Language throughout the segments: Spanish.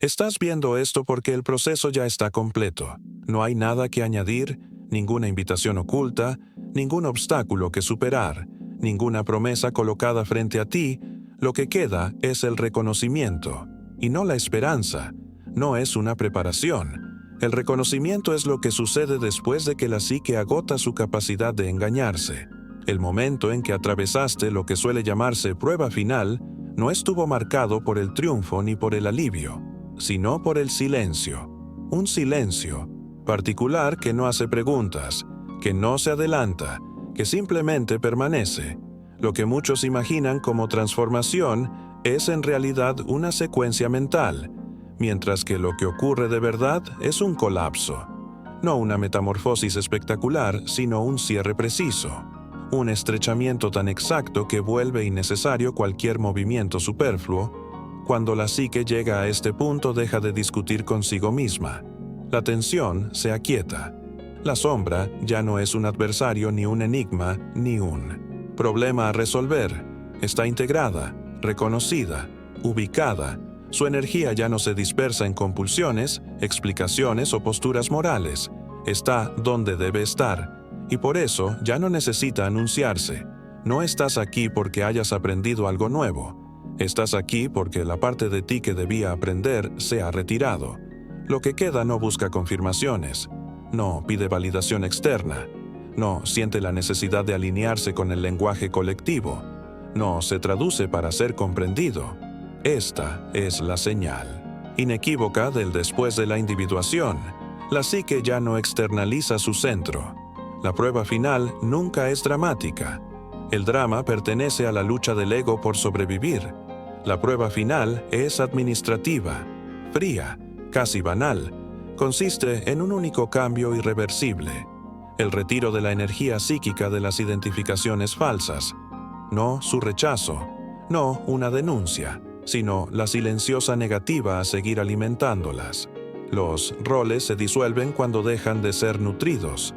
Estás viendo esto porque el proceso ya está completo. No hay nada que añadir, ninguna invitación oculta, ningún obstáculo que superar, ninguna promesa colocada frente a ti. Lo que queda es el reconocimiento, y no la esperanza. No es una preparación. El reconocimiento es lo que sucede después de que la psique agota su capacidad de engañarse. El momento en que atravesaste lo que suele llamarse prueba final no estuvo marcado por el triunfo ni por el alivio, sino por el silencio. Un silencio particular que no hace preguntas, que no se adelanta, que simplemente permanece. Lo que muchos imaginan como transformación es en realidad una secuencia mental, mientras que lo que ocurre de verdad es un colapso. No una metamorfosis espectacular, sino un cierre preciso. Un estrechamiento tan exacto que vuelve innecesario cualquier movimiento superfluo. Cuando la psique llega a este punto deja de discutir consigo misma. La tensión se aquieta. La sombra ya no es un adversario ni un enigma ni un problema a resolver. Está integrada, reconocida, ubicada. Su energía ya no se dispersa en compulsiones, explicaciones o posturas morales. Está donde debe estar. Y por eso ya no necesita anunciarse. No estás aquí porque hayas aprendido algo nuevo. Estás aquí porque la parte de ti que debía aprender se ha retirado. Lo que queda no busca confirmaciones. No pide validación externa. No siente la necesidad de alinearse con el lenguaje colectivo. No se traduce para ser comprendido. Esta es la señal inequívoca del después de la individuación. La psique ya no externaliza su centro. La prueba final nunca es dramática. El drama pertenece a la lucha del ego por sobrevivir. La prueba final es administrativa, fría, casi banal. Consiste en un único cambio irreversible: el retiro de la energía psíquica de las identificaciones falsas. No su rechazo, no una denuncia, sino la silenciosa negativa a seguir alimentándolas. Los roles se disuelven cuando dejan de ser nutridos.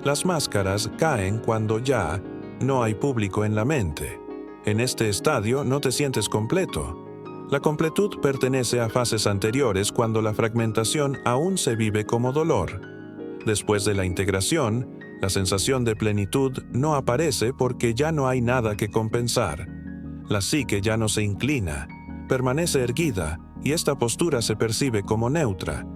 Las máscaras caen cuando ya no hay público en la mente. En este estadio no te sientes completo. La completud pertenece a fases anteriores cuando la fragmentación aún se vive como dolor. Después de la integración, la sensación de plenitud no aparece porque ya no hay nada que compensar. La psique ya no se inclina, permanece erguida y esta postura se percibe como neutra.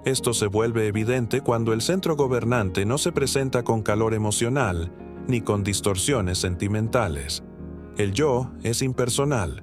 Esto se vuelve evidente cuando el centro gobernante no se presenta con calor emocional ni con distorsiones sentimentales. El yo es impersonal,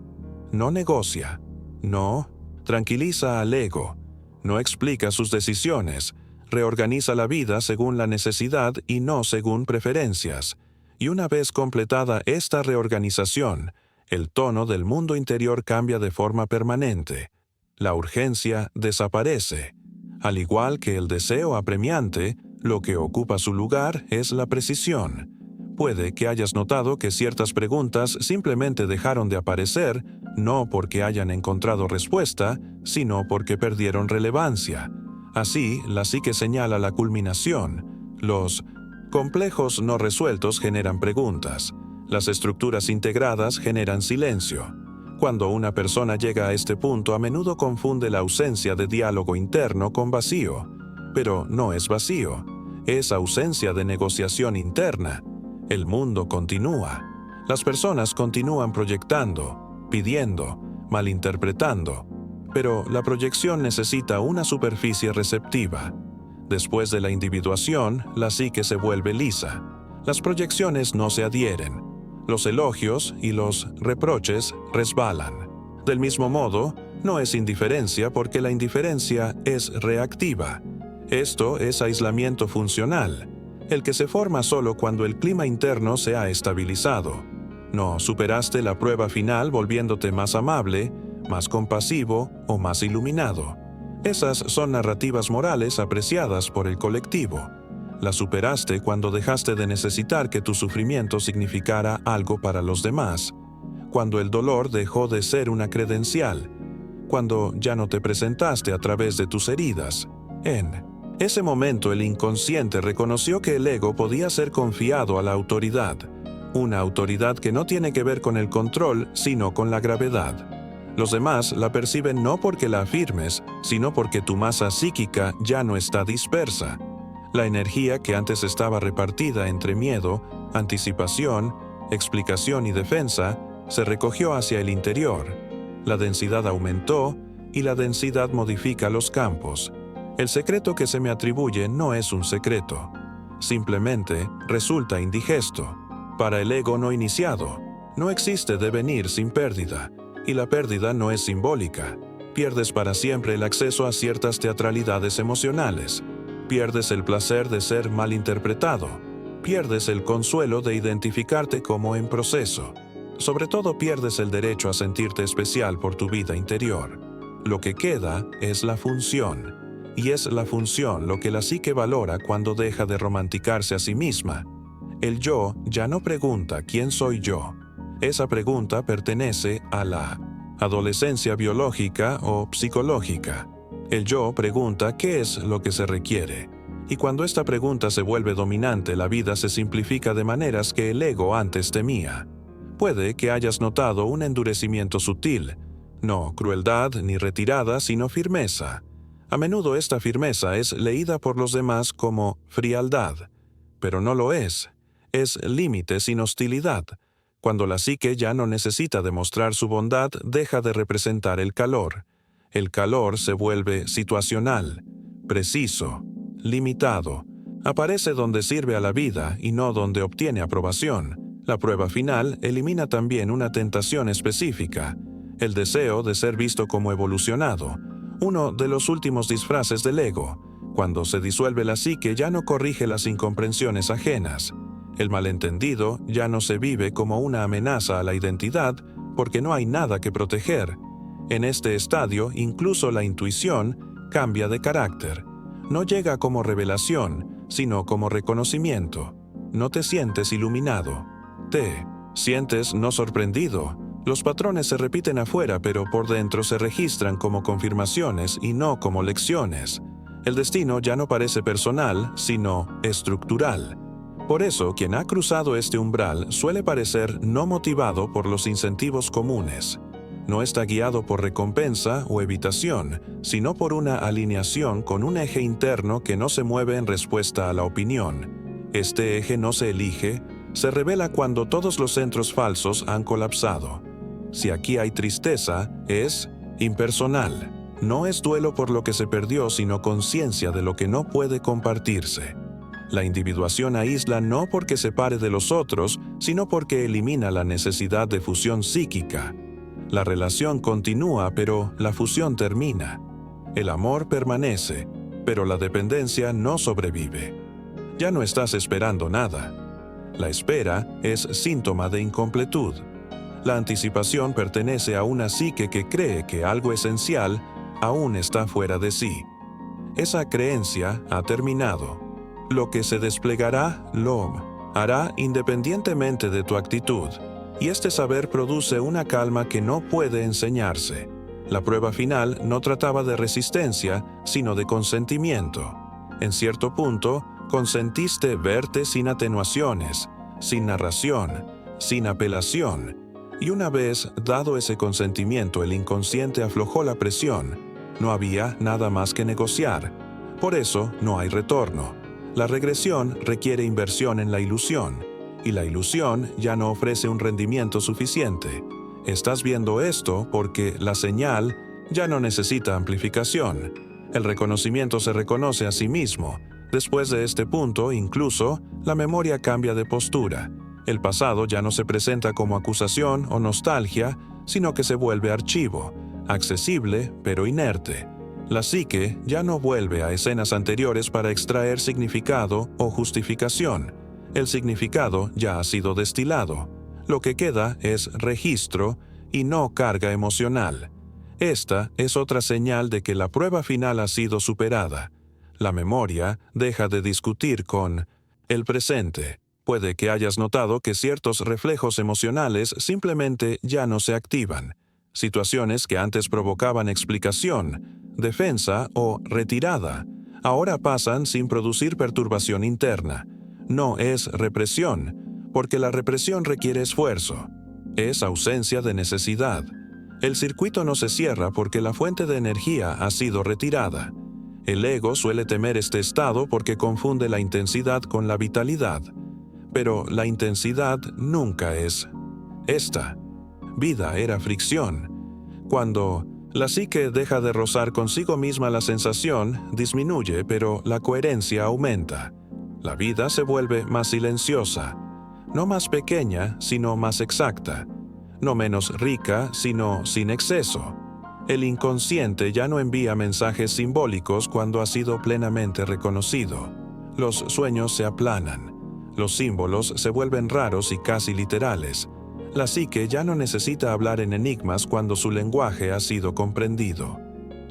no negocia, no tranquiliza al ego, no explica sus decisiones, reorganiza la vida según la necesidad y no según preferencias. Y una vez completada esta reorganización, el tono del mundo interior cambia de forma permanente. La urgencia desaparece. Al igual que el deseo apremiante, lo que ocupa su lugar es la precisión. Puede que hayas notado que ciertas preguntas simplemente dejaron de aparecer, no porque hayan encontrado respuesta, sino porque perdieron relevancia. Así, la psique señala la culminación. Los complejos no resueltos generan preguntas. Las estructuras integradas generan silencio. Cuando una persona llega a este punto, a menudo confunde la ausencia de diálogo interno con vacío. Pero no es vacío, es ausencia de negociación interna. El mundo continúa. Las personas continúan proyectando, pidiendo, malinterpretando. Pero la proyección necesita una superficie receptiva. Después de la individuación, la psique se vuelve lisa. Las proyecciones no se adhieren. Los elogios y los reproches resbalan. Del mismo modo, no es indiferencia porque la indiferencia es reactiva. Esto es aislamiento funcional, el que se forma solo cuando el clima interno se ha estabilizado. No superaste la prueba final volviéndote más amable, más compasivo o más iluminado. Esas son narrativas morales apreciadas por el colectivo. La superaste cuando dejaste de necesitar que tu sufrimiento significara algo para los demás, cuando el dolor dejó de ser una credencial, cuando ya no te presentaste a través de tus heridas. En ese momento el inconsciente reconoció que el ego podía ser confiado a la autoridad, una autoridad que no tiene que ver con el control, sino con la gravedad. Los demás la perciben no porque la afirmes, sino porque tu masa psíquica ya no está dispersa. La energía que antes estaba repartida entre miedo, anticipación, explicación y defensa, se recogió hacia el interior. La densidad aumentó y la densidad modifica los campos. El secreto que se me atribuye no es un secreto. Simplemente resulta indigesto. Para el ego no iniciado, no existe devenir sin pérdida, y la pérdida no es simbólica. Pierdes para siempre el acceso a ciertas teatralidades emocionales. Pierdes el placer de ser malinterpretado. Pierdes el consuelo de identificarte como en proceso. Sobre todo pierdes el derecho a sentirte especial por tu vida interior. Lo que queda es la función. Y es la función lo que la psique valora cuando deja de romanticarse a sí misma. El yo ya no pregunta ¿quién soy yo? Esa pregunta pertenece a la adolescencia biológica o psicológica. El yo pregunta ¿qué es lo que se requiere? Y cuando esta pregunta se vuelve dominante, la vida se simplifica de maneras que el ego antes temía. Puede que hayas notado un endurecimiento sutil, no crueldad ni retirada, sino firmeza. A menudo esta firmeza es leída por los demás como frialdad, pero no lo es. Es límite sin hostilidad. Cuando la psique ya no necesita demostrar su bondad, deja de representar el calor. El calor se vuelve situacional, preciso, limitado. Aparece donde sirve a la vida y no donde obtiene aprobación. La prueba final elimina también una tentación específica, el deseo de ser visto como evolucionado, uno de los últimos disfraces del ego. Cuando se disuelve la psique ya no corrige las incomprensiones ajenas. El malentendido ya no se vive como una amenaza a la identidad porque no hay nada que proteger. En este estadio, incluso la intuición cambia de carácter. No llega como revelación, sino como reconocimiento. No te sientes iluminado. Te sientes no sorprendido. Los patrones se repiten afuera, pero por dentro se registran como confirmaciones y no como lecciones. El destino ya no parece personal, sino estructural. Por eso, quien ha cruzado este umbral suele parecer no motivado por los incentivos comunes. No está guiado por recompensa o evitación, sino por una alineación con un eje interno que no se mueve en respuesta a la opinión. Este eje no se elige, se revela cuando todos los centros falsos han colapsado. Si aquí hay tristeza, es impersonal. No es duelo por lo que se perdió, sino conciencia de lo que no puede compartirse. La individuación aísla no porque separe de los otros, sino porque elimina la necesidad de fusión psíquica. La relación continúa, pero la fusión termina. El amor permanece, pero la dependencia no sobrevive. Ya no estás esperando nada. La espera es síntoma de incompletud. La anticipación pertenece a una psique que cree que algo esencial aún está fuera de sí. Esa creencia ha terminado. Lo que se desplegará lo hará independientemente de tu actitud, y este saber produce una calma que no puede enseñarse. La prueba final no trataba de resistencia, sino de consentimiento. En cierto punto, consentiste verte sin atenuaciones, sin narración, sin apelación, y una vez dado ese consentimiento, el inconsciente aflojó la presión. No había nada más que negociar. Por eso no hay retorno. La regresión requiere inversión en la ilusión, y la ilusión ya no ofrece un rendimiento suficiente. Estás viendo esto porque la señal ya no necesita amplificación. El reconocimiento se reconoce a sí mismo. Después de este punto, incluso, la memoria cambia de postura. El pasado ya no se presenta como acusación o nostalgia, sino que se vuelve archivo, accesible pero inerte. La psique ya no vuelve a escenas anteriores para extraer significado o justificación. El significado ya ha sido destilado. Lo que queda es registro y no carga emocional. Esta es otra señal de que la prueba final ha sido superada. La memoria deja de discutir con el presente. Puede que hayas notado que ciertos reflejos emocionales simplemente ya no se activan. Situaciones que antes provocaban explicación, defensa o retirada, ahora pasan sin producir perturbación interna. No es represión, porque la represión requiere esfuerzo. Es ausencia de necesidad. El circuito no se cierra porque la fuente de energía ha sido retirada. El ego suele temer este estado porque confunde la intensidad con la vitalidad. Pero la intensidad nunca es esta. Vida era fricción. Cuando la psique deja de rozar consigo misma, la sensación disminuye, pero la coherencia aumenta. La vida se vuelve más silenciosa, no más pequeña, sino más exacta, no menos rica, sino sin exceso. El inconsciente ya no envía mensajes simbólicos cuando ha sido plenamente reconocido. Los sueños se aplanan. Los símbolos se vuelven raros y casi literales. La psique ya no necesita hablar en enigmas cuando su lenguaje ha sido comprendido.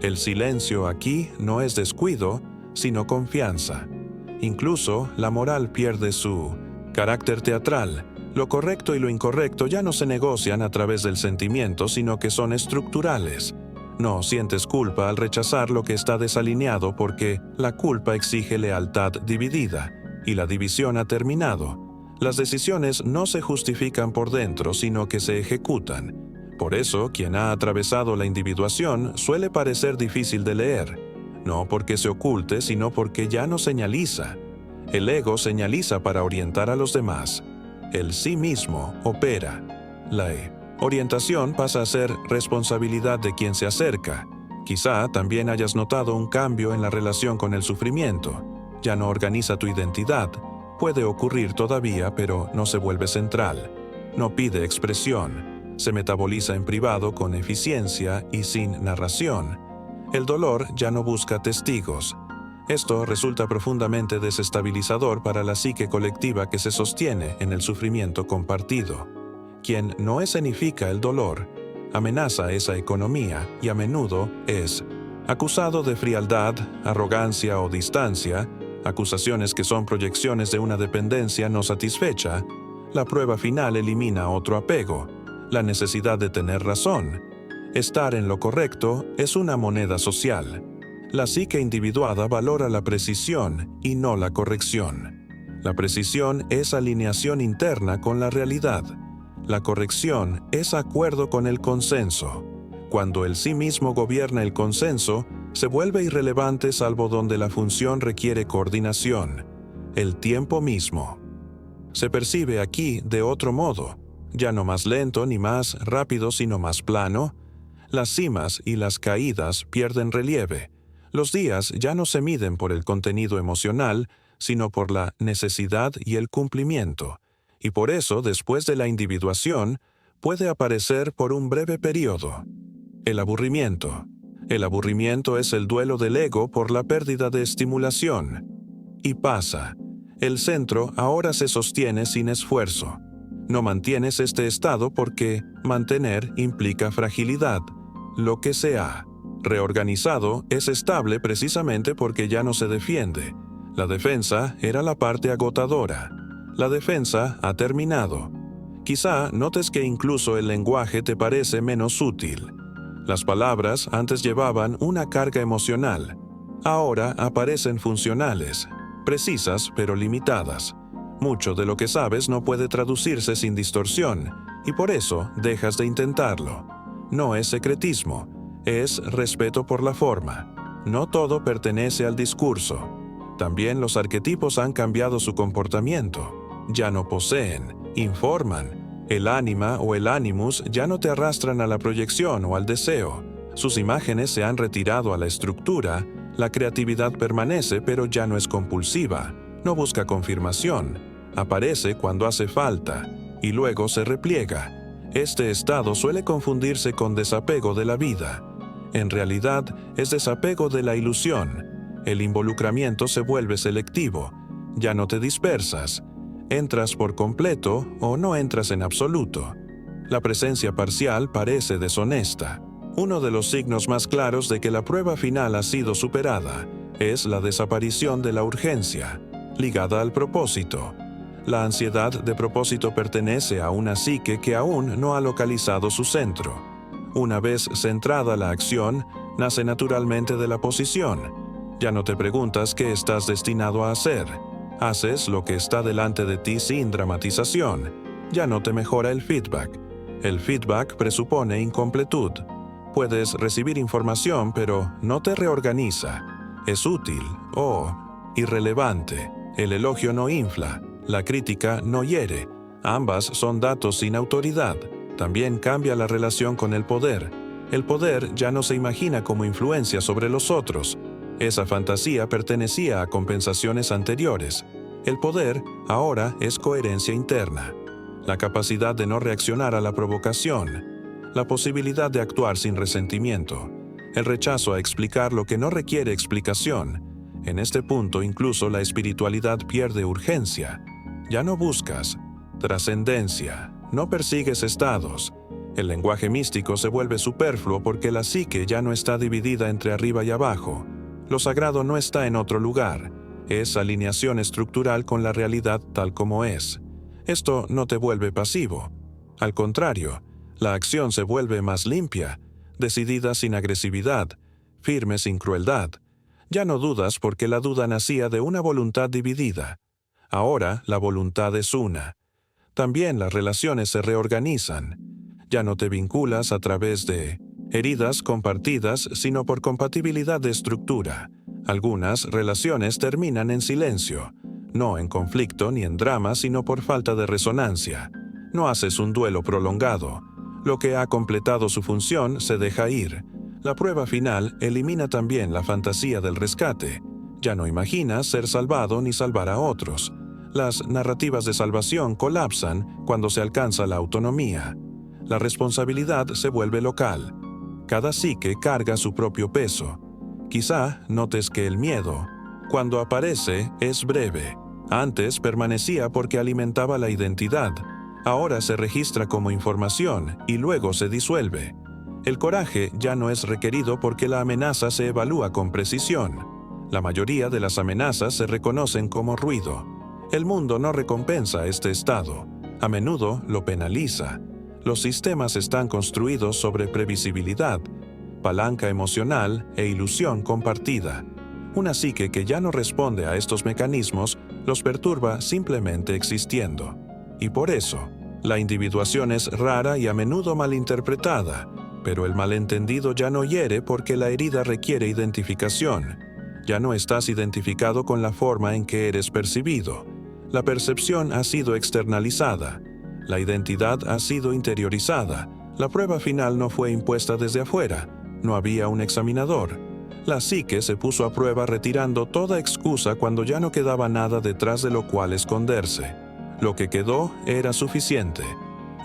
El silencio aquí no es descuido, sino confianza. Incluso la moral pierde su carácter teatral. Lo correcto y lo incorrecto ya no se negocian a través del sentimiento, sino que son estructurales. No sientes culpa al rechazar lo que está desalineado porque la culpa exige lealtad dividida, y la división ha terminado. Las decisiones no se justifican por dentro, sino que se ejecutan. Por eso, quien ha atravesado la individuación suele parecer difícil de leer, no porque se oculte, sino porque ya no señaliza. El ego señaliza para orientar a los demás. El sí mismo opera. La orientación pasa a ser responsabilidad de quien se acerca. Quizá también hayas notado un cambio en la relación con el sufrimiento. Ya no organiza tu identidad. Puede ocurrir todavía, pero no se vuelve central. No pide expresión. Se metaboliza en privado con eficiencia y sin narración. El dolor ya no busca testigos. Esto resulta profundamente desestabilizador para la psique colectiva que se sostiene en el sufrimiento compartido. Quien no escenifica el dolor, amenaza esa economía y a menudo es acusado de frialdad, arrogancia o distancia, acusaciones que son proyecciones de una dependencia no satisfecha. La prueba final elimina otro apego, la necesidad de tener razón. Estar en lo correcto es una moneda social. La psique individuada valora la precisión y no la corrección. La precisión es alineación interna con la realidad. La corrección es acuerdo con el consenso. Cuando el sí mismo gobierna el consenso, se vuelve irrelevante salvo donde la función requiere coordinación. El tiempo mismo se percibe aquí de otro modo, ya no más lento ni más rápido, sino más plano. Las cimas y las caídas pierden relieve. Los días ya no se miden por el contenido emocional, sino por la necesidad y el cumplimiento. Y por eso, después de la individuación, puede aparecer por un breve periodo el aburrimiento. El aburrimiento es el duelo del ego por la pérdida de estimulación. Y pasa. El centro ahora se sostiene sin esfuerzo. No mantienes este estado porque mantener implica fragilidad. Lo que se ha reorganizado es estable precisamente porque ya no se defiende. La defensa era la parte agotadora. La defensa ha terminado. Quizá notes que incluso el lenguaje te parece menos útil. Las palabras antes llevaban una carga emocional. Ahora aparecen funcionales, precisas pero limitadas. Mucho de lo que sabes no puede traducirse sin distorsión, y por eso dejas de intentarlo. No es secretismo, es respeto por la forma. No todo pertenece al discurso. También los arquetipos han cambiado su comportamiento. Ya no poseen, informan. El ánima o el animus ya no te arrastran a la proyección o al deseo. Sus imágenes se han retirado a la estructura. La creatividad permanece, pero ya no es compulsiva. No busca confirmación. Aparece cuando hace falta y luego se repliega. Este estado suele confundirse con desapego de la vida. En realidad, es desapego de la ilusión. El involucramiento se vuelve selectivo. Ya no te dispersas. Entras por completo o no entras en absoluto. La presencia parcial parece deshonesta. Uno de los signos más claros de que la prueba final ha sido superada es la desaparición de la urgencia, ligada al propósito. La ansiedad de propósito pertenece a una psique que aún no ha localizado su centro. Una vez centrada la acción, nace naturalmente de la posición. Ya no te preguntas qué estás destinado a hacer. Haces lo que está delante de ti sin dramatización. Ya no te mejora el feedback. El feedback presupone incompletud. Puedes recibir información, pero no te reorganiza. Es útil o irrelevante. El elogio no infla, la crítica no hiere. Ambas son datos sin autoridad. También cambia la relación con el poder. El poder ya no se imagina como influencia sobre los otros. Esa fantasía pertenecía a compensaciones anteriores. El poder ahora es coherencia interna. La capacidad de no reaccionar a la provocación. La posibilidad de actuar sin resentimiento. El rechazo a explicar lo que no requiere explicación. En este punto incluso la espiritualidad pierde urgencia. Ya no buscas trascendencia, no persigues estados. El lenguaje místico se vuelve superfluo porque la psique ya no está dividida entre arriba y abajo. Lo sagrado no está en otro lugar. Es alineación estructural con la realidad tal como es. Esto no te vuelve pasivo. Al contrario, la acción se vuelve más limpia, decidida sin agresividad, firme sin crueldad. Ya no dudas porque la duda nacía de una voluntad dividida. Ahora la voluntad es una. También las relaciones se reorganizan. Ya no te vinculas a través de heridas compartidas, sino por compatibilidad de estructura. Algunas relaciones terminan en silencio, no en conflicto ni en drama, sino por falta de resonancia. No haces un duelo prolongado. Lo que ha completado su función se deja ir. La prueba final elimina también la fantasía del rescate. Ya no imaginas ser salvado ni salvar a otros. Las narrativas de salvación colapsan cuando se alcanza la autonomía. La responsabilidad se vuelve local. Cada psique carga su propio peso. Quizá notes que el miedo, cuando aparece, es breve. Antes permanecía porque alimentaba la identidad. Ahora se registra como información y luego se disuelve. El coraje ya no es requerido porque la amenaza se evalúa con precisión. La mayoría de las amenazas se reconocen como ruido. El mundo no recompensa este estado. A menudo lo penaliza. Los sistemas están construidos sobre previsibilidad, palanca emocional e ilusión compartida. Una psique que ya no responde a estos mecanismos los perturba simplemente existiendo. Y por eso, la individuación es rara y a menudo malinterpretada, pero el malentendido ya no hiere porque la herida requiere identificación. Ya no estás identificado con la forma en que eres percibido. La percepción ha sido externalizada. La identidad ha sido interiorizada. La prueba final no fue impuesta desde afuera. No había un examinador. La psique se puso a prueba retirando toda excusa cuando ya no quedaba nada detrás de lo cual esconderse. Lo que quedó era suficiente.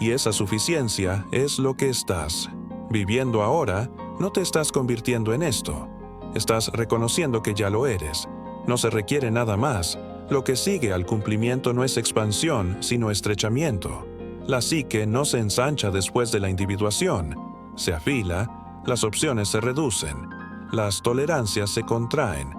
Y esa suficiencia es lo que estás viviendo ahora. No te estás convirtiendo en esto. Estás reconociendo que ya lo eres. No se requiere nada más. Lo que sigue al cumplimiento no es expansión, sino estrechamiento. La psique no se ensancha después de la individuación. Se afila, las opciones se reducen, las tolerancias se contraen.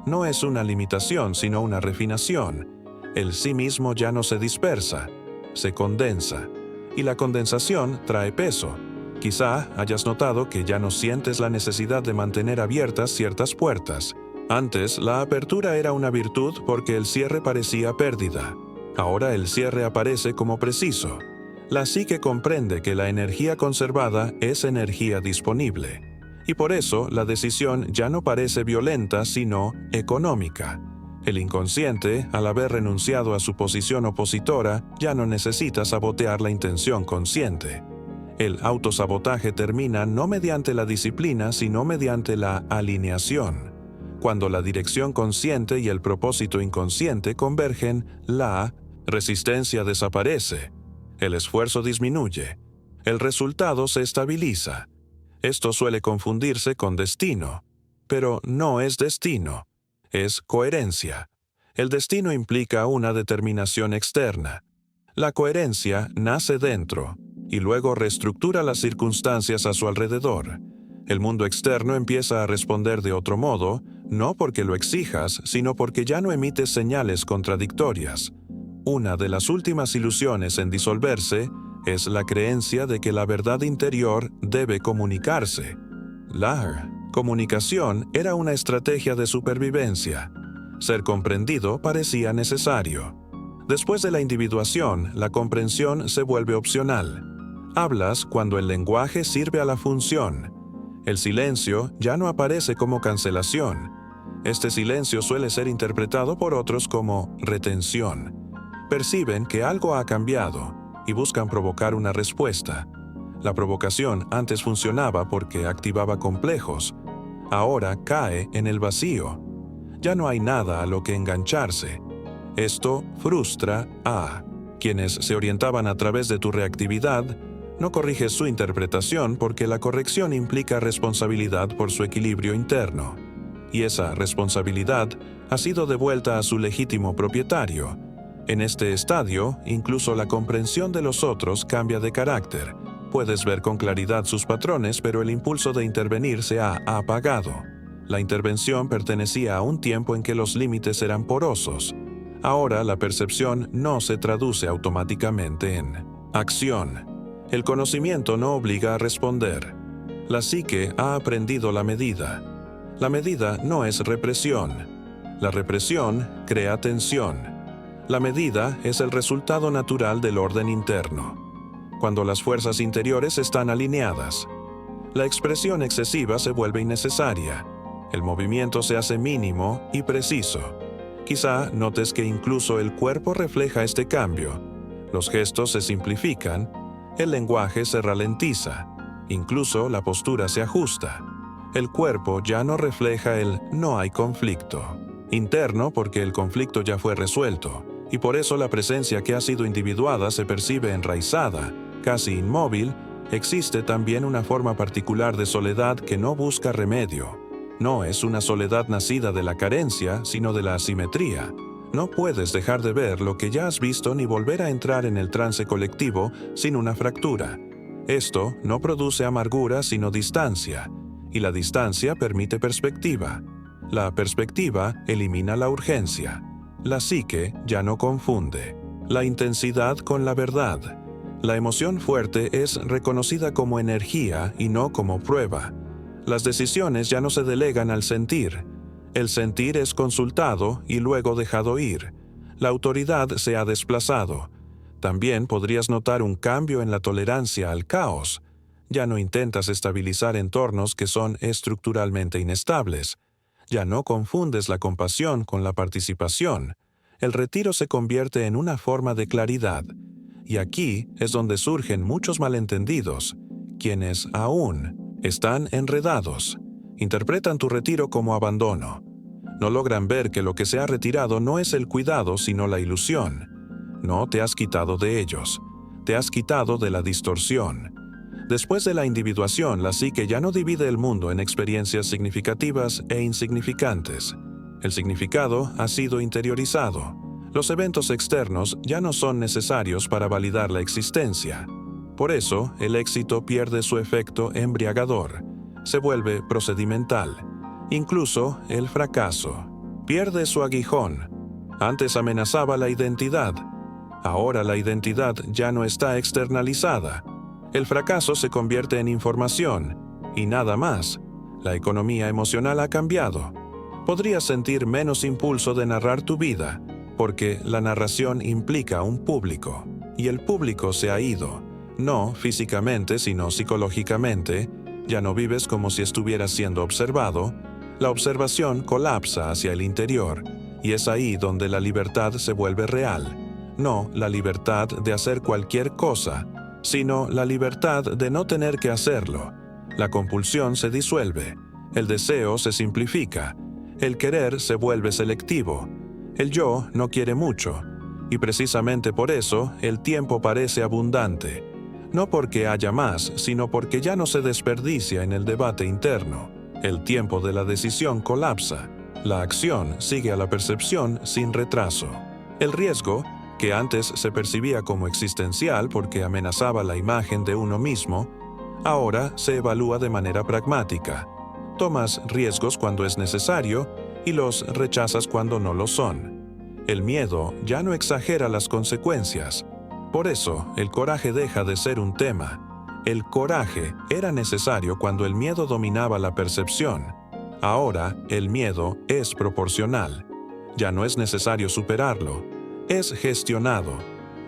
No es una limitación, sino una refinación. El sí mismo ya no se dispersa, se condensa. Y la condensación trae peso. Quizá hayas notado que ya no sientes la necesidad de mantener abiertas ciertas puertas. Antes, la apertura era una virtud porque el cierre parecía pérdida. Ahora el cierre aparece como preciso. La psique comprende que la energía conservada es energía disponible. Y por eso la decisión ya no parece violenta, sino económica. El inconsciente, al haber renunciado a su posición opositora, ya no necesita sabotear la intención consciente. El autosabotaje termina no mediante la disciplina, sino mediante la alineación. Cuando la dirección consciente y el propósito inconsciente convergen, la resistencia desaparece. El esfuerzo disminuye. El resultado se estabiliza. Esto suele confundirse con destino, pero no es destino, es coherencia. El destino implica una determinación externa. La coherencia nace dentro y luego reestructura las circunstancias a su alrededor. El mundo externo empieza a responder de otro modo, no porque lo exijas, sino porque ya no emites señales contradictorias. Una de las últimas ilusiones en disolverse es la creencia de que la verdad interior debe comunicarse. La comunicación era una estrategia de supervivencia. Ser comprendido parecía necesario. Después de la individuación, la comprensión se vuelve opcional. Hablas cuando el lenguaje sirve a la función. El silencio ya no aparece como cancelación. Este silencio suele ser interpretado por otros como retención. Perciben que algo ha cambiado y buscan provocar una respuesta. La provocación antes funcionaba porque activaba complejos. Ahora cae en el vacío. Ya no hay nada a lo que engancharse. Esto frustra a quienes se orientaban a través de tu reactividad. No corriges su interpretación porque la corrección implica responsabilidad por su equilibrio interno. Y esa responsabilidad ha sido devuelta a su legítimo propietario. En este estadio, incluso la comprensión de los otros cambia de carácter. Puedes ver con claridad sus patrones, pero el impulso de intervenir se ha apagado. La intervención pertenecía a un tiempo en que los límites eran porosos. Ahora la percepción no se traduce automáticamente en acción. El conocimiento no obliga a responder. La psique ha aprendido la medida. La medida no es represión. La represión crea tensión. La medida es el resultado natural del orden interno. Cuando las fuerzas interiores están alineadas, la expresión excesiva se vuelve innecesaria. El movimiento se hace mínimo y preciso. Quizá notes que incluso el cuerpo refleja este cambio. Los gestos se simplifican, el lenguaje se ralentiza, incluso la postura se ajusta. El cuerpo ya no refleja el no hay conflicto interno porque el conflicto ya fue resuelto, y por eso la presencia que ha sido individuada se percibe enraizada, casi inmóvil. Existe también una forma particular de soledad que no busca remedio. No es una soledad nacida de la carencia, sino de la asimetría. No puedes dejar de ver lo que ya has visto ni volver a entrar en el trance colectivo sin una fractura. Esto no produce amargura sino distancia, y la distancia permite perspectiva. La perspectiva elimina la urgencia. La psique ya no confunde la intensidad con la verdad. La emoción fuerte es reconocida como energía y no como prueba. Las decisiones ya no se delegan al sentir. El sentir es consultado y luego dejado ir. La autoridad se ha desplazado. También podrías notar un cambio en la tolerancia al caos. Ya no intentas estabilizar entornos que son estructuralmente inestables. Ya no confundes la compasión con la participación. El retiro se convierte en una forma de claridad. Y aquí es donde surgen muchos malentendidos, quienes aún están enredados. Interpretan tu retiro como abandono. No logran ver que lo que se ha retirado no es el cuidado, sino la ilusión. No te has quitado de ellos. Te has quitado de la distorsión. Después de la individuación, la psique ya no divide el mundo en experiencias significativas e insignificantes. El significado ha sido interiorizado. Los eventos externos ya no son necesarios para validar la existencia. Por eso, el éxito pierde su efecto embriagador. Se vuelve procedimental. Incluso el fracaso pierde su aguijón. Antes amenazaba la identidad. Ahora la identidad ya no está externalizada. El fracaso se convierte en información, y nada más. La economía emocional ha cambiado. Podrías sentir menos impulso de narrar tu vida, porque la narración implica un público, y el público se ha ido, no físicamente sino psicológicamente. Ya no vives como si estuvieras siendo observado. La observación colapsa hacia el interior, y es ahí donde la libertad se vuelve real. No la libertad de hacer cualquier cosa, sino la libertad de no tener que hacerlo. La compulsión se disuelve, el deseo se simplifica, el querer se vuelve selectivo. El yo no quiere mucho, y precisamente por eso el tiempo parece abundante. No porque haya más, sino porque ya no se desperdicia en el debate interno. El tiempo de la decisión colapsa. La acción sigue a la percepción sin retraso. El riesgo, que antes se percibía como existencial porque amenazaba la imagen de uno mismo, ahora se evalúa de manera pragmática. Tomas riesgos cuando es necesario y los rechazas cuando no lo son. El miedo ya no exagera las consecuencias. Por eso, el coraje deja de ser un tema. El coraje era necesario cuando el miedo dominaba la percepción. Ahora, el miedo es proporcional. Ya no es necesario superarlo. Es gestionado.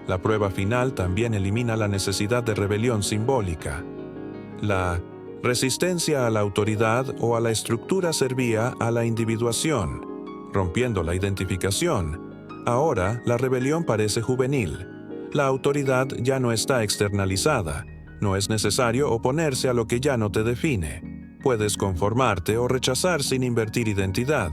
La prueba final también elimina la necesidad de rebelión simbólica. La resistencia a la autoridad o a la estructura servía a la individuación, rompiendo la identificación. Ahora, la rebelión parece juvenil. La autoridad ya no está externalizada. No es necesario oponerse a lo que ya no te define. Puedes conformarte o rechazar sin invertir identidad.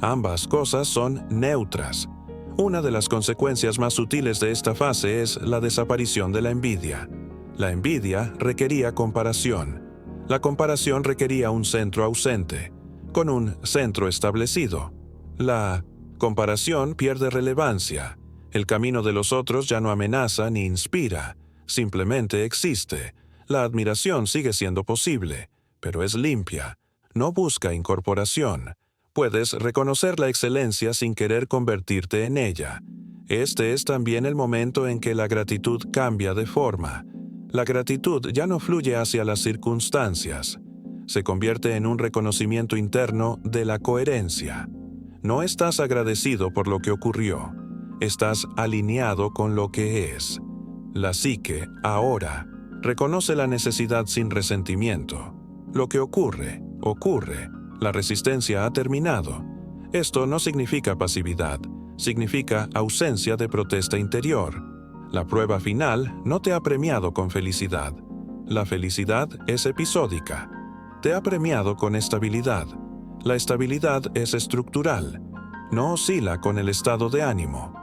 Ambas cosas son neutras. Una de las consecuencias más sutiles de esta fase es la desaparición de la envidia. La envidia requería comparación. La comparación requería un centro ausente, con un centro establecido. La comparación pierde relevancia. El camino de los otros ya no amenaza ni inspira, simplemente existe. La admiración sigue siendo posible, pero es limpia. No busca incorporación. Puedes reconocer la excelencia sin querer convertirte en ella. Este es también el momento en que la gratitud cambia de forma. La gratitud ya no fluye hacia las circunstancias. Se convierte en un reconocimiento interno de la coherencia. No estás agradecido por lo que ocurrió. Estás alineado con lo que es. La psique, ahora, reconoce la necesidad sin resentimiento. Lo que ocurre, ocurre. La resistencia ha terminado. Esto no significa pasividad, significa ausencia de protesta interior. La prueba final no te ha premiado con felicidad. La felicidad es episódica. Te ha premiado con estabilidad. La estabilidad es estructural. No oscila con el estado de ánimo.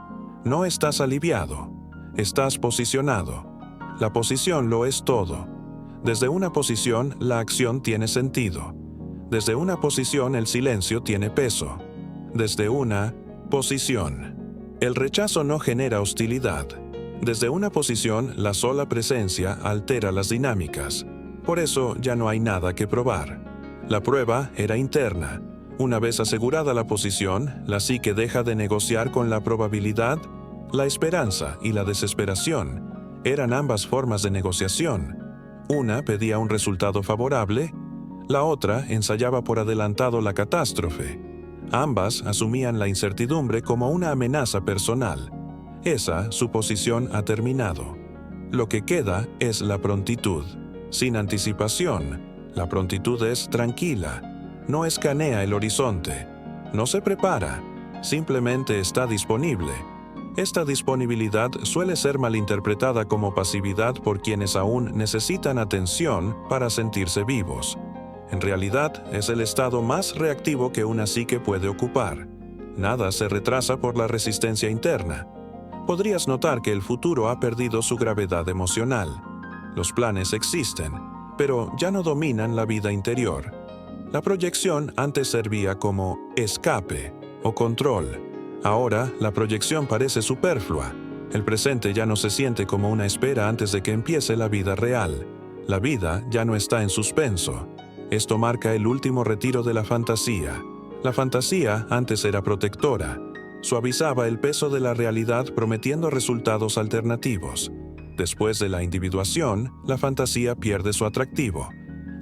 No estás aliviado. Estás posicionado. La posición lo es todo. Desde una posición, la acción tiene sentido. Desde una posición, el silencio tiene peso. Desde una posición. El rechazo no genera hostilidad. Desde una posición, la sola presencia altera las dinámicas. Por eso ya no hay nada que probar. La prueba era interna. Una vez asegurada la posición, la psique deja de negociar con la probabilidad. La esperanza y la desesperación eran ambas formas de negociación. Una pedía un resultado favorable, la otra ensayaba por adelantado la catástrofe. Ambas asumían la incertidumbre como una amenaza personal. Esa suposición ha terminado. Lo que queda es la prontitud. Sin anticipación, la prontitud es tranquila. No escanea el horizonte. No se prepara. Simplemente está disponible. Esta disponibilidad suele ser malinterpretada como pasividad por quienes aún necesitan atención para sentirse vivos. En realidad, es el estado más reactivo que una psique puede ocupar. Nada se retrasa por la resistencia interna. Podrías notar que el futuro ha perdido su gravedad emocional. Los planes existen, pero ya no dominan la vida interior. La proyección antes servía como escape o control. Ahora, la proyección parece superflua. El presente ya no se siente como una espera antes de que empiece la vida real. La vida ya no está en suspenso. Esto marca el último retiro de la fantasía. La fantasía antes era protectora. Suavizaba el peso de la realidad prometiendo resultados alternativos. Después de la individuación, la fantasía pierde su atractivo.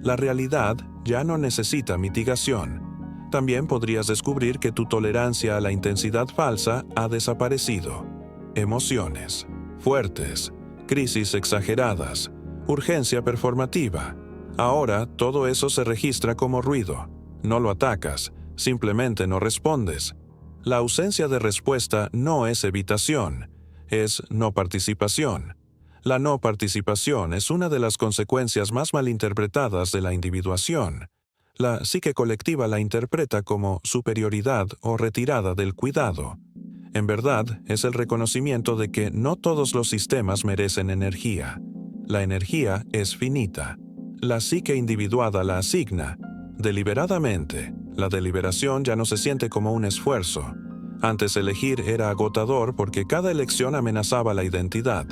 La realidad ya no necesita mitigación. También podrías descubrir que tu tolerancia a la intensidad falsa ha desaparecido. Emociones fuertes, crisis exageradas, urgencia performativa. Ahora todo eso se registra como ruido. No lo atacas, simplemente no respondes. La ausencia de respuesta no es evitación, es no participación. La no participación es una de las consecuencias más malinterpretadas de la individuación. La psique colectiva la interpreta como superioridad o retirada del cuidado. En verdad, es el reconocimiento de que no todos los sistemas merecen energía. La energía es finita. La psique individuada la asigna. Deliberadamente, la deliberación ya no se siente como un esfuerzo. Antes elegir era agotador porque cada elección amenazaba la identidad.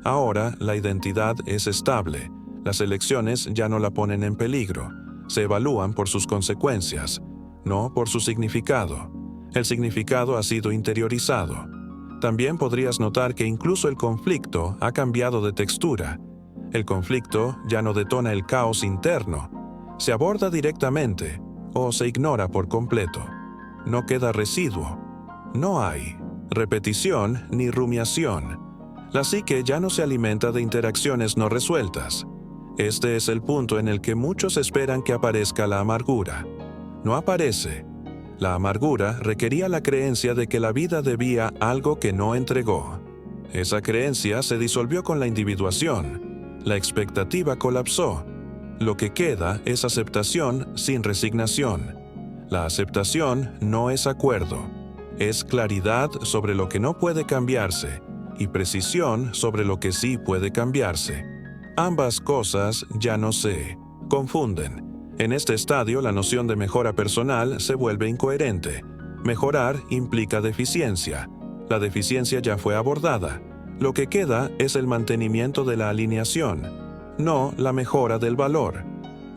Ahora, la identidad es estable. Las elecciones ya no la ponen en peligro. Se evalúan por sus consecuencias, no por su significado. El significado ha sido interiorizado. También podrías notar que incluso el conflicto ha cambiado de textura. El conflicto ya no detona el caos interno. Se aborda directamente o se ignora por completo. No queda residuo. No hay repetición ni rumiación. La psique ya no se alimenta de interacciones no resueltas. Este es el punto en el que muchos esperan que aparezca la amargura. No aparece. La amargura requería la creencia de que la vida debía algo que no entregó. Esa creencia se disolvió con la individuación. La expectativa colapsó. Lo que queda es aceptación sin resignación. La aceptación no es acuerdo. Es claridad sobre lo que no puede cambiarse y precisión sobre lo que sí puede cambiarse. Ambas cosas ya no se confunden. En este estadio, la noción de mejora personal se vuelve incoherente. Mejorar implica deficiencia. La deficiencia ya fue abordada. Lo que queda es el mantenimiento de la alineación, no la mejora del valor.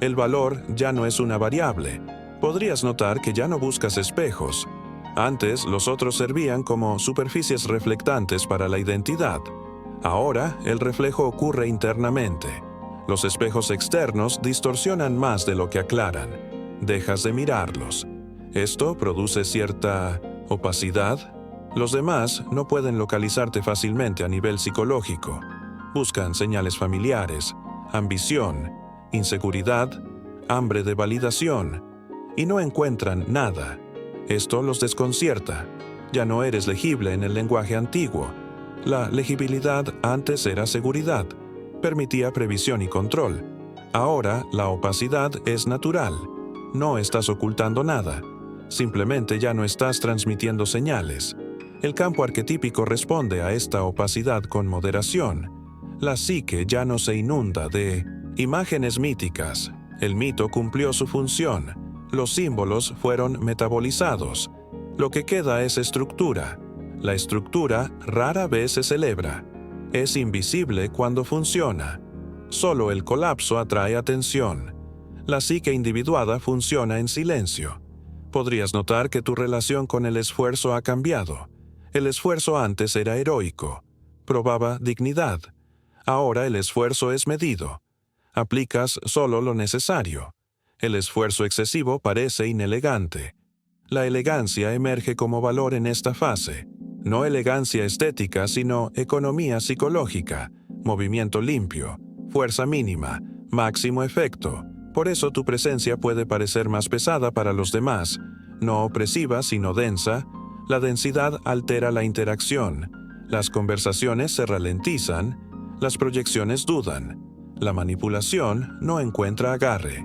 El valor ya no es una variable. Podrías notar que ya no buscas espejos. Antes, los otros servían como superficies reflectantes para la identidad. Ahora, el reflejo ocurre internamente. Los espejos externos distorsionan más de lo que aclaran. Dejas de mirarlos. Esto produce cierta opacidad. Los demás no pueden localizarte fácilmente a nivel psicológico. Buscan señales familiares, ambición, inseguridad, hambre de validación, y no encuentran nada. Esto los desconcierta. Ya no eres legible en el lenguaje antiguo. La legibilidad antes era seguridad. Permitía previsión y control. Ahora la opacidad es natural. No estás ocultando nada. Simplemente ya no estás transmitiendo señales. El campo arquetípico responde a esta opacidad con moderación. La psique ya no se inunda de imágenes míticas. El mito cumplió su función. Los símbolos fueron metabolizados. Lo que queda es estructura. La estructura rara vez se celebra. Es invisible cuando funciona. Solo el colapso atrae atención. La psique individuada funciona en silencio. Podrías notar que tu relación con el esfuerzo ha cambiado. El esfuerzo antes era heroico. Probaba dignidad. Ahora el esfuerzo es medido. Aplicas solo lo necesario. El esfuerzo excesivo parece inelegante. La elegancia emerge como valor en esta fase. No elegancia estética, sino economía psicológica, movimiento limpio, fuerza mínima, máximo efecto. Por eso tu presencia puede parecer más pesada para los demás, no opresiva sino densa. La densidad altera la interacción. Las conversaciones se ralentizan, las proyecciones dudan. La manipulación no encuentra agarre.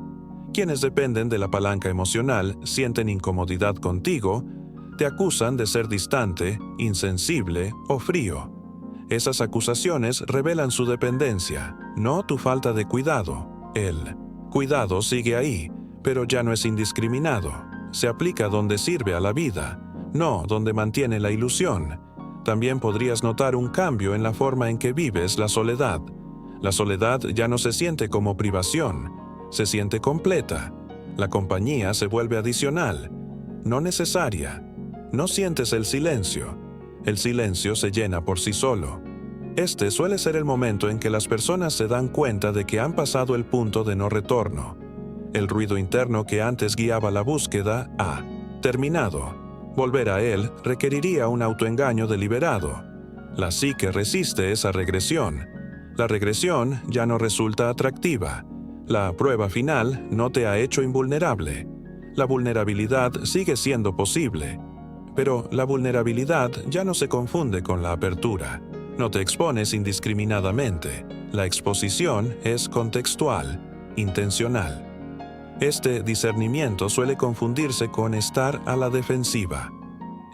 Quienes dependen de la palanca emocional sienten incomodidad contigo, te acusan de ser distante, insensible o frío. Esas acusaciones revelan su dependencia, no tu falta de cuidado. El cuidado sigue ahí, pero ya no es indiscriminado. Se aplica donde sirve a la vida, no donde mantiene la ilusión. También podrías notar un cambio en la forma en que vives la soledad. La soledad ya no se siente como privación, se siente completa. La compañía se vuelve adicional, no necesaria. No sientes el silencio. El silencio se llena por sí solo. Este suele ser el momento en que las personas se dan cuenta de que han pasado el punto de no retorno. El ruido interno que antes guiaba la búsqueda ha terminado. Volver a él requeriría un autoengaño deliberado. La psique resiste esa regresión. La regresión ya no resulta atractiva. La prueba final no te ha hecho invulnerable. La vulnerabilidad sigue siendo posible. Pero la vulnerabilidad ya no se confunde con la apertura. No te expones indiscriminadamente. La exposición es contextual, intencional. Este discernimiento suele confundirse con estar a la defensiva.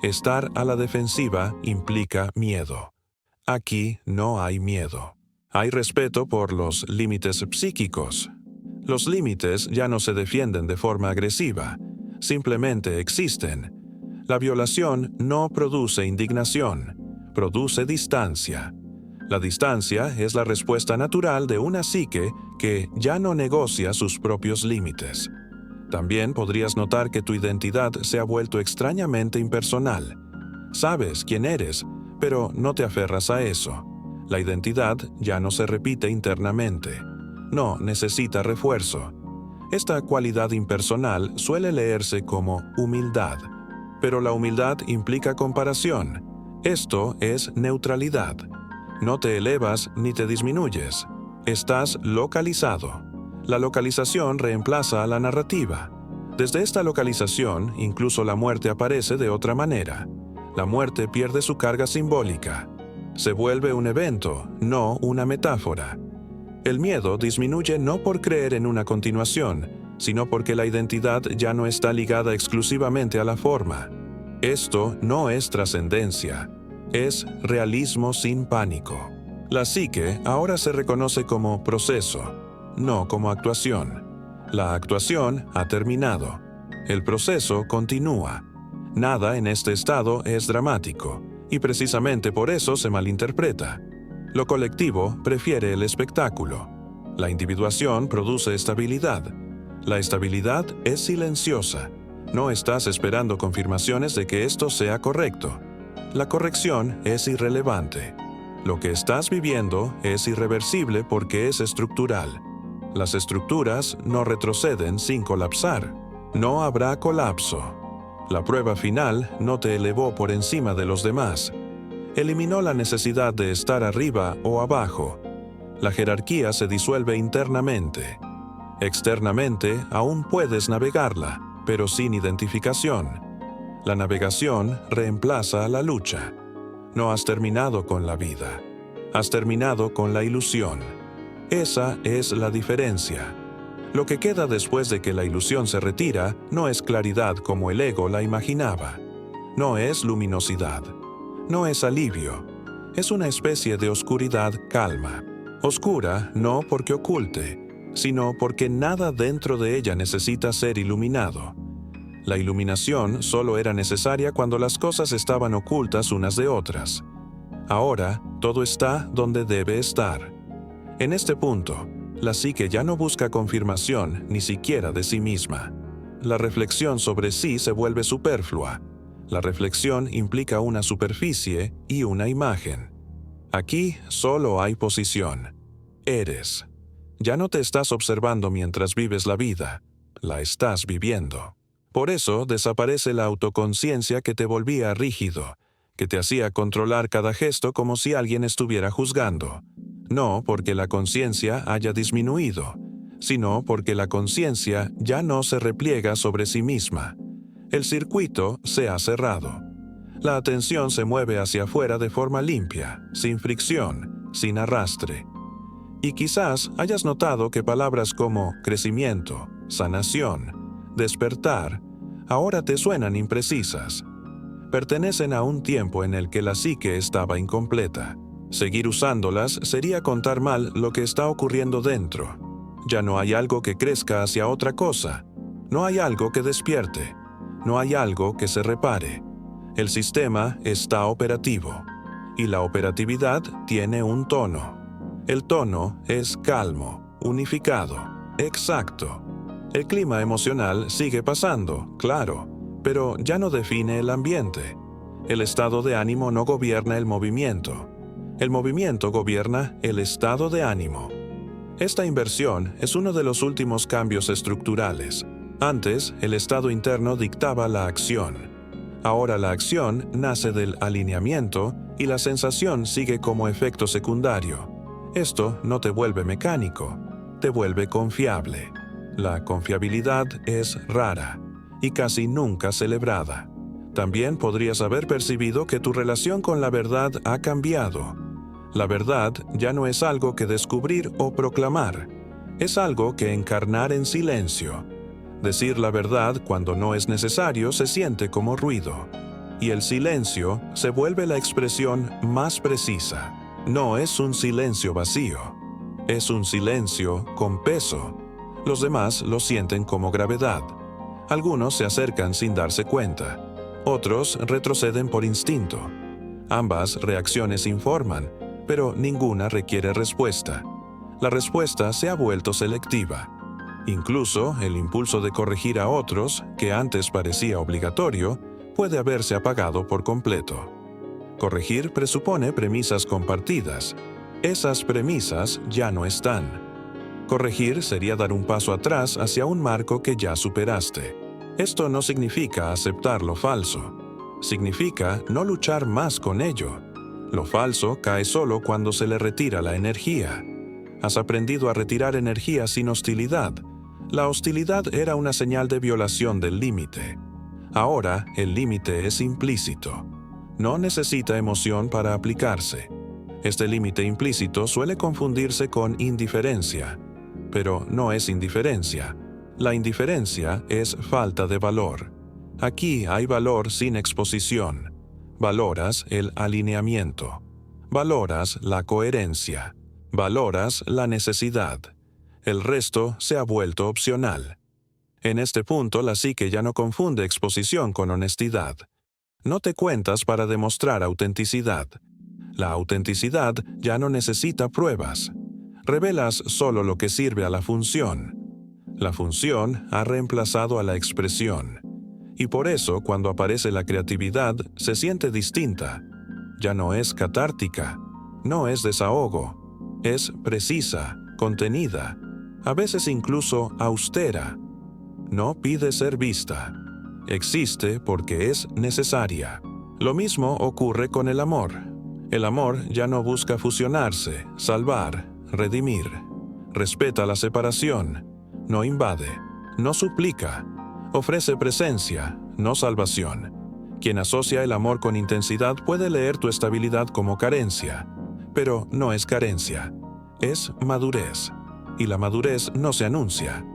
Estar a la defensiva implica miedo. Aquí no hay miedo. Hay respeto por los límites psíquicos. Los límites ya no se defienden de forma agresiva, simplemente existen. La violación no produce indignación, produce distancia. La distancia es la respuesta natural de una psique que ya no negocia sus propios límites. También podrías notar que tu identidad se ha vuelto extrañamente impersonal. Sabes quién eres, pero no te aferras a eso. La identidad ya no se repite internamente. No necesita refuerzo. Esta cualidad impersonal suele leerse como humildad. Pero la humildad implica comparación. Esto es neutralidad. No te elevas ni te disminuyes. Estás localizado. La localización reemplaza a la narrativa. Desde esta localización, incluso la muerte aparece de otra manera. La muerte pierde su carga simbólica. Se vuelve un evento, no una metáfora. El miedo disminuye no por creer en una continuación, sino porque la identidad ya no está ligada exclusivamente a la forma. Esto no es trascendencia, es realismo sin pánico. La psique ahora se reconoce como proceso, no como actuación. La actuación ha terminado. El proceso continúa. Nada en este estado es dramático, y precisamente por eso se malinterpreta. Lo colectivo prefiere el espectáculo. La individuación produce estabilidad. La estabilidad es silenciosa. No estás esperando confirmaciones de que esto sea correcto. La corrección es irrelevante. Lo que estás viviendo es irreversible porque es estructural. Las estructuras no retroceden sin colapsar. No habrá colapso. La prueba final no te elevó por encima de los demás. Eliminó la necesidad de estar arriba o abajo. La jerarquía se disuelve internamente. Externamente aún puedes navegarla, pero sin identificación. La navegación reemplaza a la lucha. No has terminado con la vida. Has terminado con la ilusión. Esa es la diferencia. Lo que queda después de que la ilusión se retira no es claridad como el ego la imaginaba. No es luminosidad. No es alivio. Es una especie de oscuridad calma. Oscura no porque oculte, sino porque nada dentro de ella necesita ser iluminado. La iluminación solo era necesaria cuando las cosas estaban ocultas unas de otras. Ahora, todo está donde debe estar. En este punto, la psique ya no busca confirmación ni siquiera de sí misma. La reflexión sobre sí se vuelve superflua. La reflexión implica una superficie y una imagen. Aquí solo hay posición. Eres. Ya no te estás observando mientras vives la vida, la estás viviendo. Por eso desaparece la autoconciencia que te volvía rígido, que te hacía controlar cada gesto como si alguien estuviera juzgando. No porque la conciencia haya disminuido, sino porque la conciencia ya no se repliega sobre sí misma. El circuito se ha cerrado. La atención se mueve hacia afuera de forma limpia, sin fricción, sin arrastre. Y quizás hayas notado que palabras como crecimiento, sanación, despertar, ahora te suenan imprecisas. Pertenecen a un tiempo en el que la psique estaba incompleta. Seguir usándolas sería contar mal lo que está ocurriendo dentro. Ya no hay algo que crezca hacia otra cosa. No hay algo que despierte. No hay algo que se repare. El sistema está operativo. Y la operatividad tiene un tono. El tono es calmo, unificado, exacto. El clima emocional sigue pasando, claro, pero ya no define el ambiente. El estado de ánimo no gobierna el movimiento. El movimiento gobierna el estado de ánimo. Esta inversión es uno de los últimos cambios estructurales. Antes, el estado interno dictaba la acción. Ahora la acción nace del alineamiento y la sensación sigue como efecto secundario. Esto no te vuelve mecánico, te vuelve confiable. La confiabilidad es rara y casi nunca celebrada. También podrías haber percibido que tu relación con la verdad ha cambiado. La verdad ya no es algo que descubrir o proclamar, es algo que encarnar en silencio. Decir la verdad cuando no es necesario se siente como ruido, y el silencio se vuelve la expresión más precisa. No es un silencio vacío, es un silencio con peso. Los demás lo sienten como gravedad. Algunos se acercan sin darse cuenta, otros retroceden por instinto. Ambas reacciones informan, pero ninguna requiere respuesta. La respuesta se ha vuelto selectiva. Incluso el impulso de corregir a otros, que antes parecía obligatorio, puede haberse apagado por completo. Corregir presupone premisas compartidas. Esas premisas ya no están. Corregir sería dar un paso atrás hacia un marco que ya superaste. Esto no significa aceptar lo falso. Significa no luchar más con ello. Lo falso cae solo cuando se le retira la energía. Has aprendido a retirar energía sin hostilidad. La hostilidad era una señal de violación del límite. Ahora, el límite es implícito. No necesita emoción para aplicarse. Este límite implícito suele confundirse con indiferencia, pero no es indiferencia. La indiferencia es falta de valor. Aquí hay valor sin exposición. Valoras el alineamiento. Valoras la coherencia. Valoras la necesidad. El resto se ha vuelto opcional. En este punto, la psique ya no confunde exposición con honestidad. No te cuentas para demostrar autenticidad. La autenticidad ya no necesita pruebas. Revelas solo lo que sirve a la función. La función ha reemplazado a la expresión. Y por eso, cuando aparece la creatividad, se siente distinta. Ya no es catártica, no es desahogo. Es precisa, contenida, a veces incluso austera. No pide ser vista. Existe porque es necesaria. Lo mismo ocurre con el amor. El amor ya no busca fusionarse, salvar, redimir. Respeta la separación. No invade. No suplica. Ofrece presencia, no salvación. Quien asocia el amor con intensidad puede leer tu estabilidad como carencia. Pero no es carencia. Es madurez. Y la madurez no se anuncia.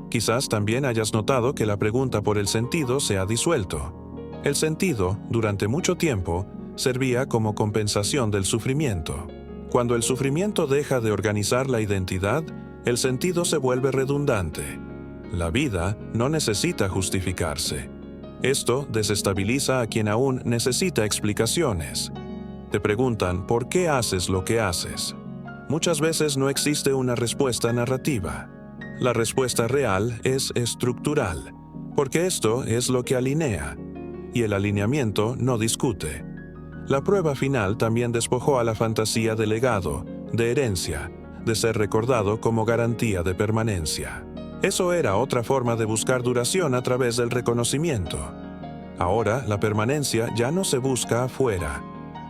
Quizás también hayas notado que la pregunta por el sentido se ha disuelto. El sentido, durante mucho tiempo, servía como compensación del sufrimiento. Cuando el sufrimiento deja de organizar la identidad, el sentido se vuelve redundante. La vida no necesita justificarse. Esto desestabiliza a quien aún necesita explicaciones. Te preguntan por qué haces lo que haces. Muchas veces no existe una respuesta narrativa. La respuesta real es estructural, porque esto es lo que alinea, y el alineamiento no discute. La prueba final también despojó a la fantasía de legado, de herencia, de ser recordado como garantía de permanencia. Eso era otra forma de buscar duración a través del reconocimiento. Ahora, la permanencia ya no se busca afuera.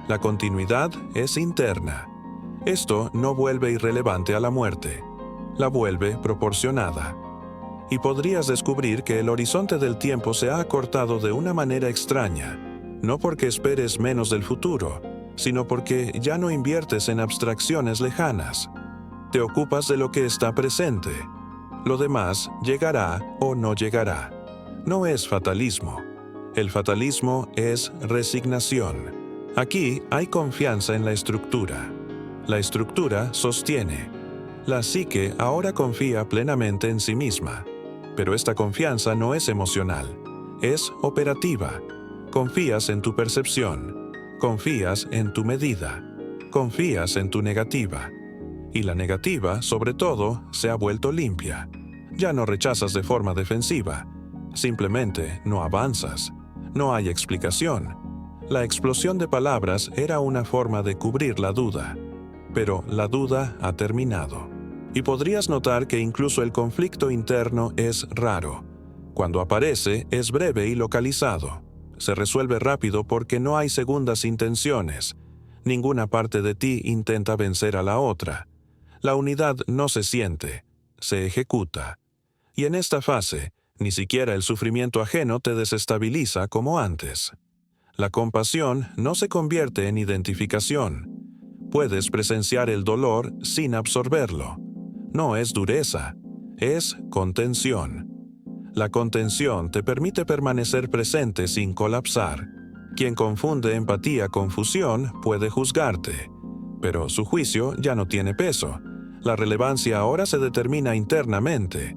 La continuidad es interna. Esto no vuelve irrelevante a la muerte. La vuelve proporcionada. Y podrías descubrir que el horizonte del tiempo se ha acortado de una manera extraña, no porque esperes menos del futuro, sino porque ya no inviertes en abstracciones lejanas. Te ocupas de lo que está presente. Lo demás llegará o no llegará. No es fatalismo. El fatalismo es resignación. Aquí hay confianza en la estructura. La estructura sostiene. La psique ahora confía plenamente en sí misma. Pero esta confianza no es emocional, es operativa. Confías en tu percepción, confías en tu medida, confías en tu negativa. Y la negativa, sobre todo, se ha vuelto limpia. Ya no rechazas de forma defensiva, simplemente no avanzas. No hay explicación. La explosión de palabras era una forma de cubrir la duda, pero la duda ha terminado. Y podrías notar que incluso el conflicto interno es raro. Cuando aparece, es breve y localizado. Se resuelve rápido porque no hay segundas intenciones. Ninguna parte de ti intenta vencer a la otra. La unidad no se siente, se ejecuta. Y en esta fase, ni siquiera el sufrimiento ajeno te desestabiliza como antes. La compasión no se convierte en identificación. Puedes presenciar el dolor sin absorberlo. No es dureza, es contención. La contención te permite permanecer presente sin colapsar. Quien confunde empatía con fusión puede juzgarte, pero su juicio ya no tiene peso. La relevancia ahora se determina internamente.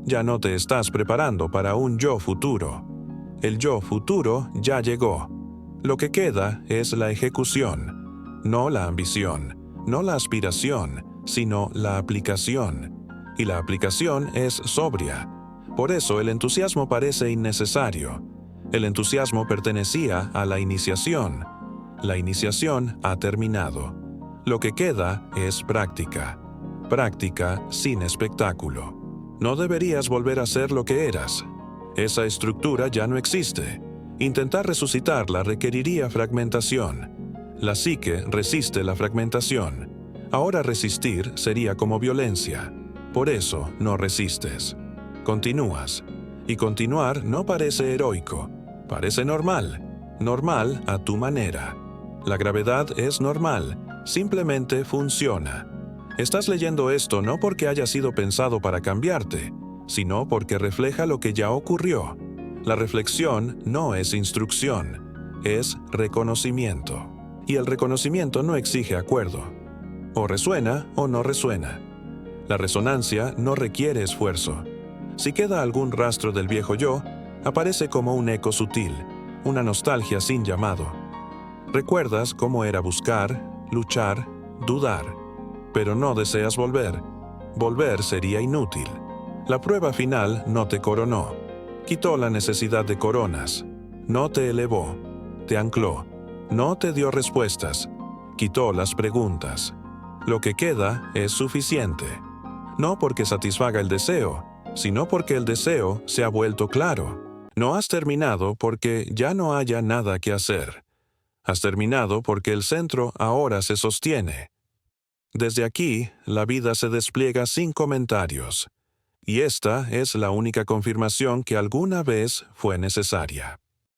Ya no te estás preparando para un yo futuro. El yo futuro ya llegó. Lo que queda es la ejecución, no la ambición, no la aspiración, sino la aplicación. Y la aplicación es sobria. Por eso el entusiasmo parece innecesario. El entusiasmo pertenecía a la iniciación. La iniciación ha terminado. Lo que queda es práctica. Práctica sin espectáculo. No deberías volver a ser lo que eras. Esa estructura ya no existe. Intentar resucitarla requeriría fragmentación. La psique resiste la fragmentación. Ahora resistir sería como violencia. Por eso no resistes. Continúas. Y continuar no parece heroico. Parece normal. Normal a tu manera. La gravedad es normal. Simplemente funciona. Estás leyendo esto no porque haya sido pensado para cambiarte, sino porque refleja lo que ya ocurrió. La reflexión no es instrucción, es reconocimiento. Y el reconocimiento no exige acuerdo. O resuena o no resuena. La resonancia no requiere esfuerzo. Si queda algún rastro del viejo yo, aparece como un eco sutil, una nostalgia sin llamado. Recuerdas cómo era buscar, luchar, dudar, pero no deseas volver. Volver sería inútil. La prueba final no te coronó. Quitó la necesidad de coronas. No te elevó. Te ancló. No te dio respuestas. Quitó las preguntas. Lo que queda es suficiente. No porque satisfaga el deseo, sino porque el deseo se ha vuelto claro. No has terminado porque ya no haya nada que hacer. Has terminado porque el centro ahora se sostiene. Desde aquí, la vida se despliega sin comentarios. Y esta es la única confirmación que alguna vez fue necesaria.